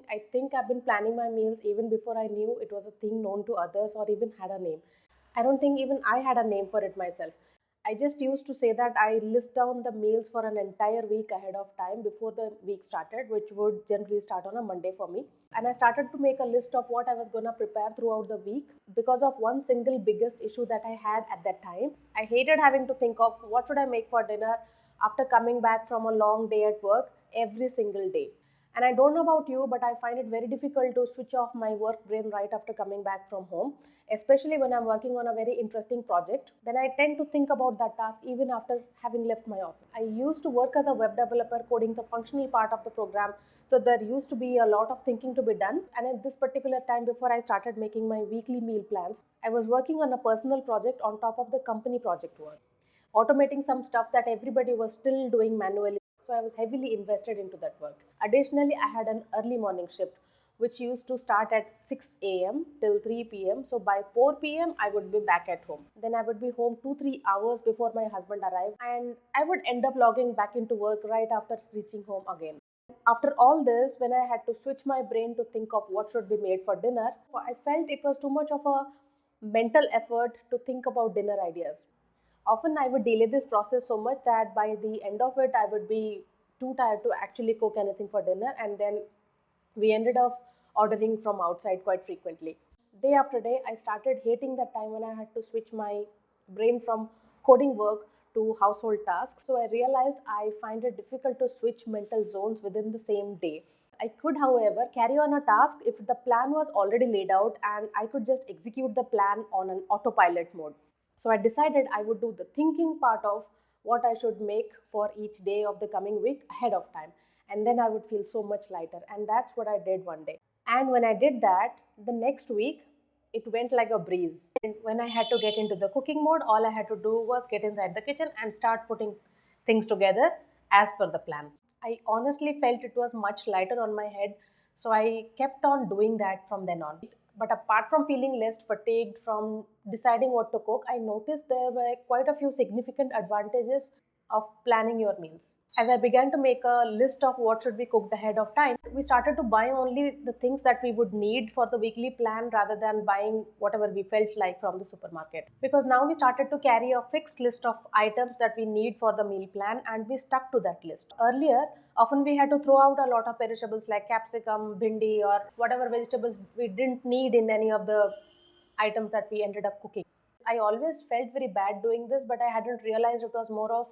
I think I've been planning my meals even before I knew it was a thing known to others or even had a name. I don't think even I had a name for it myself. I just used to say that I list down the meals for an entire week ahead of time before the week started, which would generally start on a Monday for me. And I started to make a list of what I was going to prepare throughout the week because of one single biggest issue that I had at that time. I hated having to think of what should I make for dinner after coming back from a long day at work every single day. And I don't know about you, but I find it very difficult to switch off my work brain right after coming back from home, especially when I'm working on a very interesting project. Then I tend to think about that task even after having left my office. I used to work as a web developer coding the functional part of the program, so there used to be a lot of thinking to be done. And at this particular time, before I started making my weekly meal plans, I was working on a personal project on top of the company project work, automating some stuff that everybody was still doing manually. So I was heavily invested into that work. Additionally, I had an early morning shift which used to start at 6 a.m. till 3 p.m. So by 4 p.m. I would be back at home. Then I would be home 2-3 hours before my husband arrived, and I would end up logging back into work right after reaching home again. After all this, when I had to switch my brain to think of what should be made for dinner, I felt it was too much of a mental effort to think about dinner ideas. Often I would delay this process so much that by the end of it, I would be too tired to actually cook anything for dinner, and then we ended up ordering from outside quite frequently. Day after day, I started hating that time when I had to switch my brain from coding work to household tasks. So I realized I find it difficult to switch mental zones within the same day. I could, however, carry on a task if the plan was already laid out and I could just execute the plan on an autopilot mode. So I decided I would do the thinking part of what I should make for each day of the coming week ahead of time. And then I would feel so much lighter. And that's what I did one day. And when I did that, the next week, it went like a breeze. And when I had to get into the cooking mode, all I had to do was get inside the kitchen and start putting things together as per the plan. I honestly felt it was much lighter on my head, so I kept on doing that from then on. But apart from feeling less fatigued from deciding what to cook, I noticed there were quite a few significant advantages of planning your meals. As I began to make a list of what should be cooked ahead of time, we started to buy only the things that we would need for the weekly plan rather than buying whatever we felt like from the supermarket. Because now we started to carry a fixed list of items that we need for the meal plan and we stuck to that list. Earlier, often we had to throw out a lot of perishables like capsicum, bhindi, or whatever vegetables we didn't need in any of the items that we ended up cooking. I always felt very bad doing this, but I hadn't realized it was more of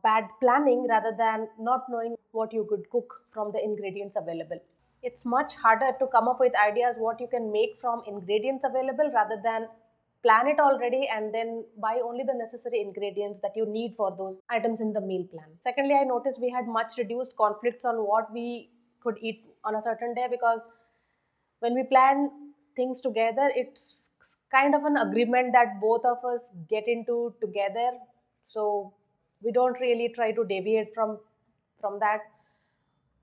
bad planning rather than not knowing what you could cook from the ingredients available. It's much harder to come up with ideas what you can make from ingredients available rather than plan it already and then buy only the necessary ingredients that you need for those items in the meal plan. Secondly, I noticed we had much reduced conflicts on what we could eat on a certain day because when we plan things together, it's kind of an agreement that both of us get into together. So we don't really try to deviate from that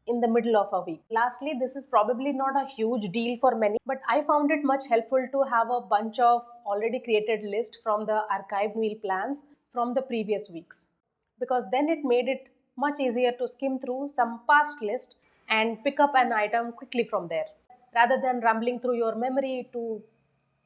in the middle of a week. Lastly, this is probably not a huge deal for many, but I found it much helpful to have a bunch of already created list from the archived meal plans from the previous weeks, because then it made it much easier to skim through some past list and pick up an item quickly from there rather than rambling through your memory to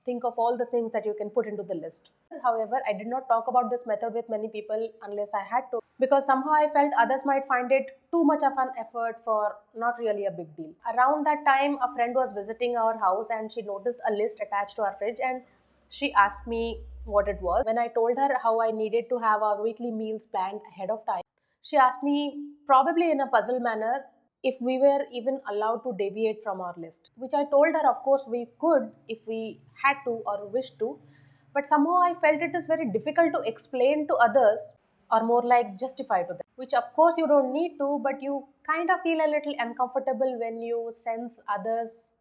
think of all the things that you can put into the list. However, I did not talk about this method with many people unless I had to, because somehow I felt others might find it too much of an effort for not really a big deal. Around that time, a friend was visiting our house and she noticed a list attached to our fridge and she asked me what it was. When I told her how I needed to have our weekly meals planned ahead of time, she asked me, probably in a puzzle manner, if we were even allowed to deviate from our list. Which I told her, of course, we could if we had to or wished to. But somehow I felt it is very difficult to explain to others or more like justify to them. Which, of course, you don't need to, but you kind of feel a little uncomfortable when you sense others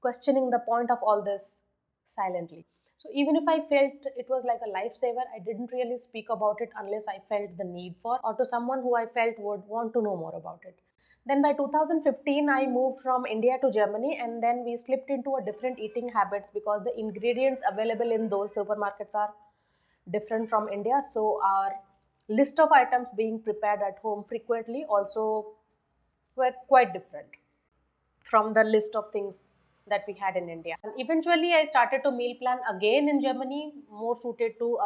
questioning the point of all this silently. So even if I felt it was like a lifesaver, I didn't really speak about it unless I felt the need for, or to someone who I felt would want to know more about it. Then by 2015, I moved from India to Germany, and then we slipped into a different eating habits because the ingredients available in those supermarkets are different from India. So our list of items being prepared at home frequently also were quite different. from the list of things that we had in India. And eventually, I started to meal plan again in Germany, more suited to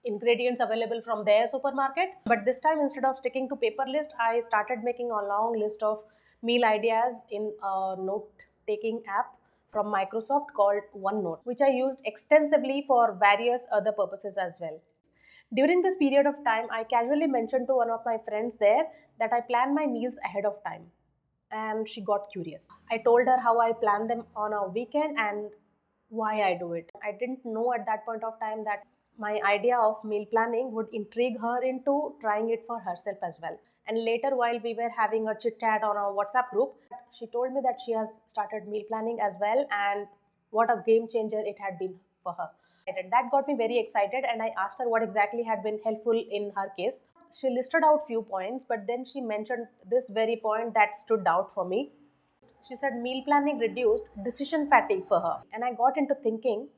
ingredients available from their supermarket. But this time, instead of sticking to paper list, I started making a long list of meal ideas in a note taking app from Microsoft called OneNote, which I used extensively for various other purposes as well. During this period of time, I casually mentioned to one of my friends there that I plan my meals ahead of time, and she got curious. I told her how I plan them on a weekend and why I do it. I didn't know at that point of time that my idea of meal planning would intrigue her into trying it for herself as well. And later, while we were having a chit chat on a WhatsApp group, she told me that she has started meal planning as well, and what a game changer it had been for her. And that got me very excited, and I asked her what exactly had been helpful in her case. She listed out few points, but then she mentioned this very point that stood out for me. She said meal planning reduced decision fatigue for her, and I got into thinking,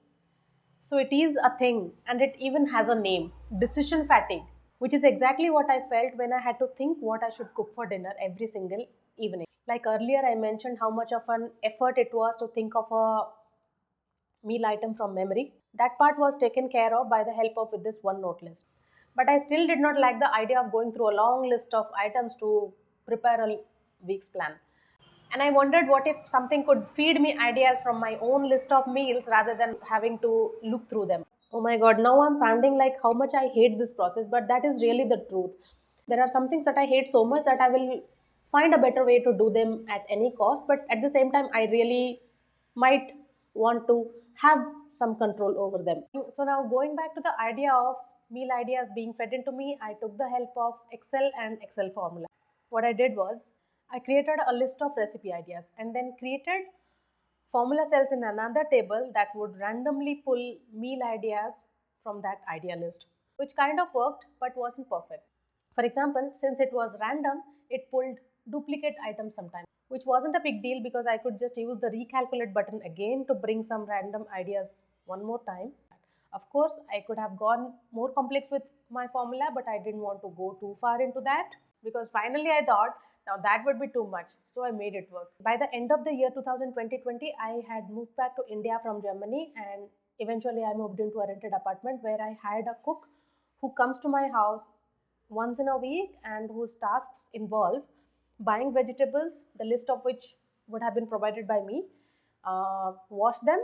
so it is a thing and it even has a name, decision fatigue, which is exactly what I felt when I had to think what I should cook for dinner every single evening. Like earlier, I mentioned how much of an effort it was to think of a meal item from memory. That part was taken care of by the help of with this one note list. But I still did not like the idea of going through a long list of items to prepare a week's plan. And I wondered what if something could feed me ideas from my own list of meals rather than having to look through them. Oh my god, now I'm sounding like how much I hate this process, but that is really the truth. There are some things that I hate so much that I will find a better way to do them at any cost, but at the same time, I really might want to have some control over them. So, now going back to the idea of meal ideas being fed into me, I took the help of Excel and Excel formula. What I did was I created a list of recipe ideas and then created formula cells in another table that would randomly pull meal ideas from that idea list, which kind of worked but wasn't perfect. For example, since it was random, it pulled duplicate items sometimes, which wasn't a big deal because I could just use the recalculate button again to bring some random ideas one more time. Of course, I could have gone more complex with my formula, but I didn't want to go too far into that because finally I thought now that would be too much. So I made it work. By the end of the year 2020, I had moved back to India from Germany, and eventually I moved into a rented apartment where I hired a cook who comes to my house once in a week and whose tasks involve buying vegetables, the list of which would have been provided by me, wash them,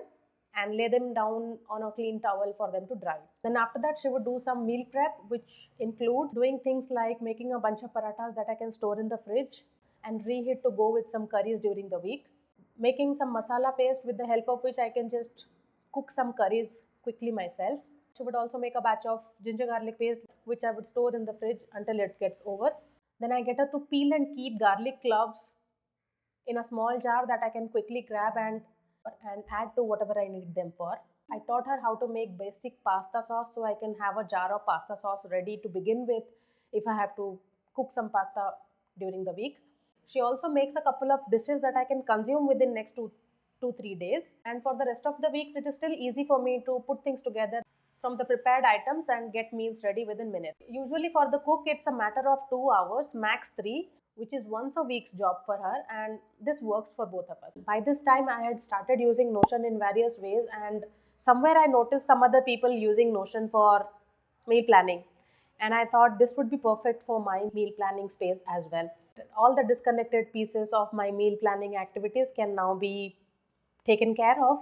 and lay them down on a clean towel for them to dry. Then after that, she would do some meal prep, which includes doing things like making a bunch of parathas that I can store in the fridge and reheat to go with some curries during the week, making some masala paste with the help of which I can just cook some curries quickly myself. She would also make a batch of ginger garlic paste, which I would store in the fridge until it gets over. Then I get her to peel and keep garlic cloves in a small jar that I can quickly grab and add to whatever I need them for. I taught her how to make basic pasta sauce so I can have a jar of pasta sauce ready to begin with if I have to cook some pasta during the week. She also makes a couple of dishes that I can consume within next 2 3 days. And for the rest of the weeks, it is still easy for me to put things together from the prepared items and get meals ready within minutes. Usually for the cook, it's a matter of 2 hours, max three, which is once a week's job for her, and this works for both of us. By this time, I had started using Notion in various ways, and somewhere I noticed some other people using Notion for meal planning, and I thought this would be perfect for my meal planning space as well. All the disconnected pieces of my meal planning activities can now be taken care of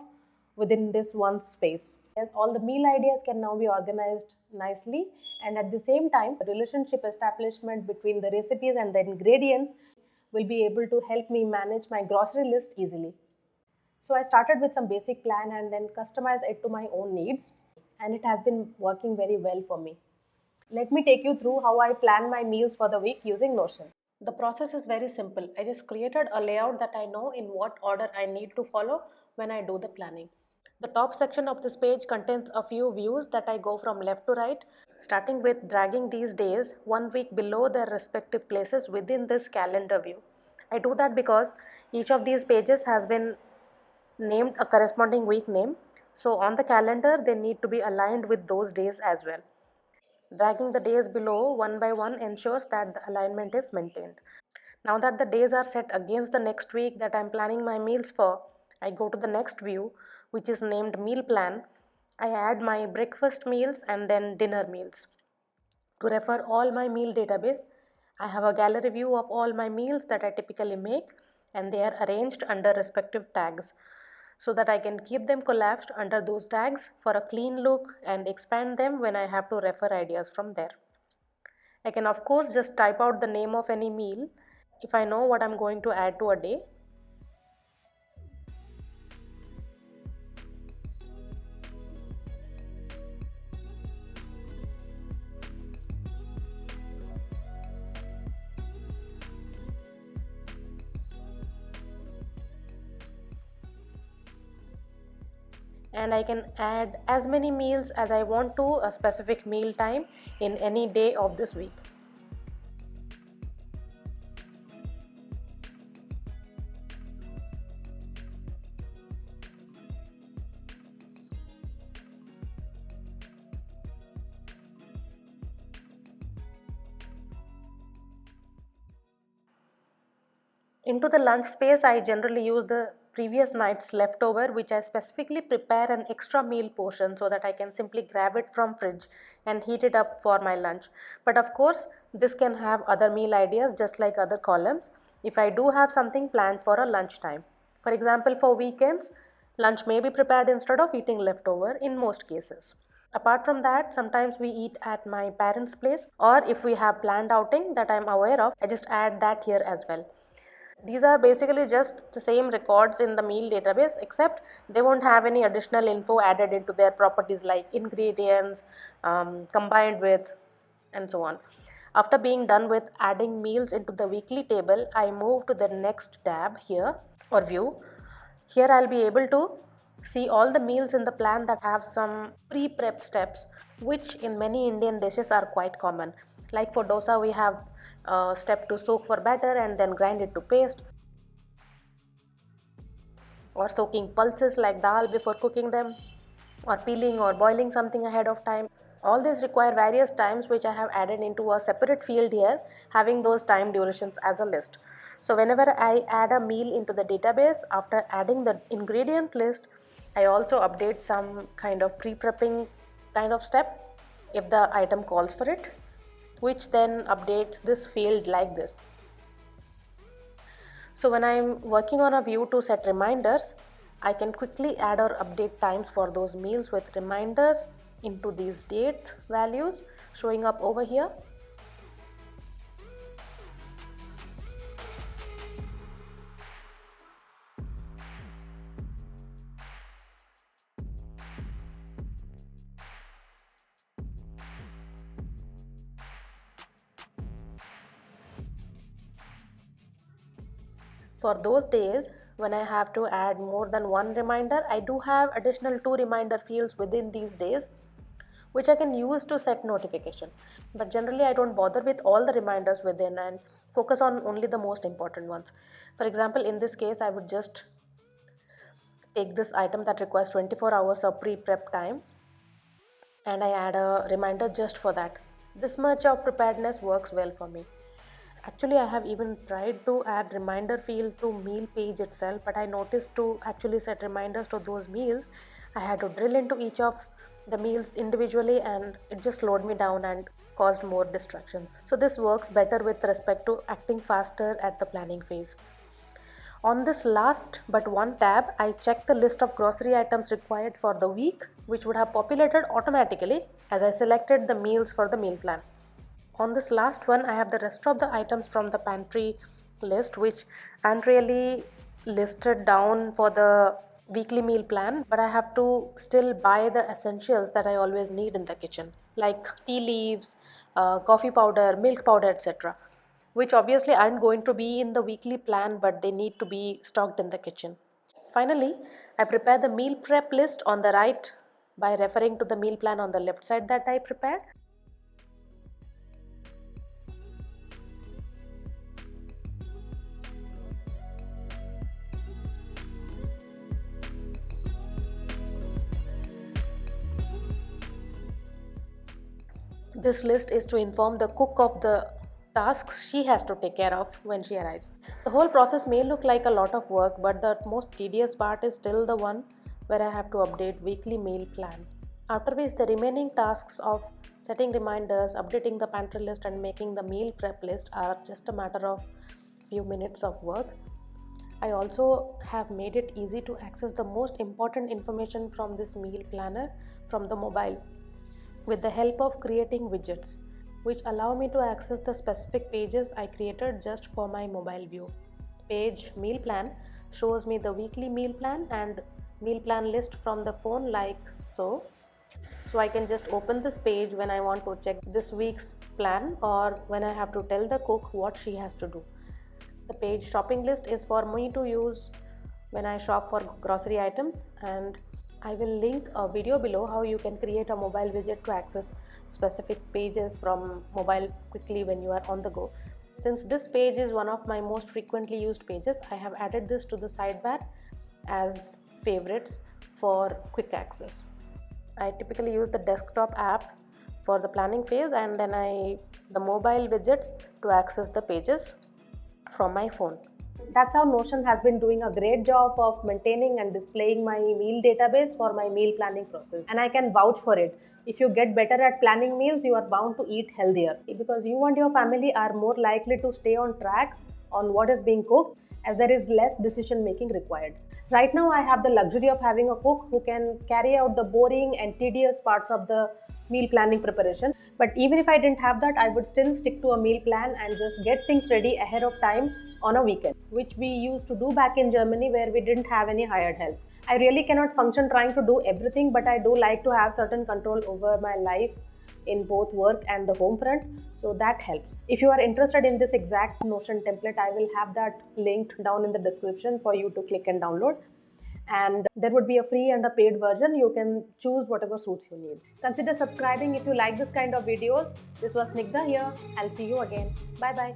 within this one space. Yes, all the meal ideas can now be organized nicely, and at the same time, the relationship establishment between the recipes and the ingredients will be able to help me manage my grocery list easily. So I started with some basic plan and then customized it to my own needs, and it has been working very well for me. Let me take you through how I plan my meals for the week using Notion. The process is very simple. I just created a layout that I know in what order I need to follow when I do the planning. The top section of this page contains a few views that I go from left to right, starting with dragging these days one week below their respective places within this calendar view. I do that because each of these pages has been named a corresponding week name. So on the calendar, they need to be aligned with those days as well. Dragging the days below one by one ensures that the alignment is maintained. Now that the days are set against the next week that I'm planning my meals for, I go to the next view, which is named Meal Plan. I add my breakfast meals and then dinner meals. To refer all my meal database, I have a gallery view of all my meals that I typically make, and they are arranged under respective tags so that I can keep them collapsed under those tags for a clean look and expand them when I have to refer ideas from there. I can of course just type out the name of any meal if I know what I'm going to add to a day. And I can add as many meals as I want to a specific meal time in any day of this week. Into the lunch space, I generally use the previous night's leftover, which I specifically prepare an extra meal portion so that I can simply grab it from fridge and heat it up for my lunch. But of course, this can have other meal ideas just like other columns if I do have something planned for a lunch time. For example, for weekends, lunch may be prepared instead of eating leftover in most cases. Apart from that, sometimes we eat at my parents' place, or if we have planned outing that I'm aware of, I just add that here as well. These are basically just the same records in the meal database, except they won't have any additional info added into their properties like ingredients, combined with, and so on. After being done with adding meals into the weekly table, I move to the next tab here, or view. Here I'll be able to see all the meals in the plan that have some pre-prep steps, which in many Indian dishes are quite common. Like for dosa, we have a step to soak for batter and then grind it to paste, or soaking pulses like dal before cooking them, or peeling or boiling something ahead of time. All these require various times, which I have added into a separate field here, having those time durations as a list. So whenever I add a meal into the database, after adding the ingredient list, I also update some kind of pre-prepping kind of step if the item calls for it, which then updates this field like this. So when I'm working on a view to set reminders, I can quickly add or update times for those meals with reminders into these date values showing up over here. For those days when I have to add more than one reminder, I do have additional 2 reminder fields within these days, which I can use to set notification. But generally, I don't bother with all the reminders within and focus on only the most important ones. For example, in this case, I would just take this item that requires 24 hours of pre-prep time and I add a reminder just for that. This much of preparedness works well for me. Actually, I have even tried to add reminder field to meal page itself, but I noticed to actually set reminders to those meals, I had to drill into each of the meals individually and it just slowed me down and caused more distraction. So this works better with respect to acting faster at the planning phase. On this last but one tab, I check the list of grocery items required for the week, which would have populated automatically as I selected the meals for the meal plan. On this last one, I have the rest of the items from the pantry list, which aren't really listed down for the weekly meal plan, but I have to still buy the essentials that I always need in the kitchen, like tea leaves, coffee powder, milk powder, etc., which obviously aren't going to be in the weekly plan, but they need to be stocked in the kitchen. Finally, I prepare the meal prep list on the right by referring to the meal plan on the left side that I prepared. This list is to inform the cook of the tasks she has to take care of when she arrives. The whole process may look like a lot of work, but the most tedious part is still the one where I have to update weekly meal plan. After which, the remaining tasks of setting reminders, updating the pantry list, and making the meal prep list are just a matter of few minutes of work. I also have made it easy to access the most important information from this meal planner from the mobile with the help of creating widgets, which allow me to access the specific pages I created just for my mobile view. Page meal plan shows me the weekly meal plan and meal plan list from the phone, like so. So I can just open this page when I want to check this week's plan or when I have to tell the cook what she has to do. The page shopping list is for me to use when I shop for grocery items, and I will link a video below how you can create a mobile widget to access specific pages from mobile quickly when you are on the go. Since this page is one of my most frequently used pages, I have added this to the sidebar as favorites for quick access. I typically use the desktop app for the planning phase, and then the mobile widgets to access the pages from my phone. That's how Notion has been doing a great job of maintaining and displaying my meal database for my meal planning process. And I can vouch for it. If you get better at planning meals, you are bound to eat healthier because you and your family are more likely to stay on track on what is being cooked, as there is less decision making required. Right now, I have the luxury of having a cook who can carry out the boring and tedious parts of the meal planning preparation. But even if I didn't have that, I would still stick to a meal plan and just get things ready ahead of time on a weekend, which we used to do back in Germany where we didn't have any hired help. I really cannot function trying to do everything, but I do like to have certain control over my life in both work and the home front, so that helps. If you are interested in this exact Notion template, I will have that linked down in the description for you to click and download. And there would be a free and a paid version. You can choose whatever suits your needs. Consider subscribing if you like this kind of videos. This was Snigdha here. I'll see you again. Bye bye.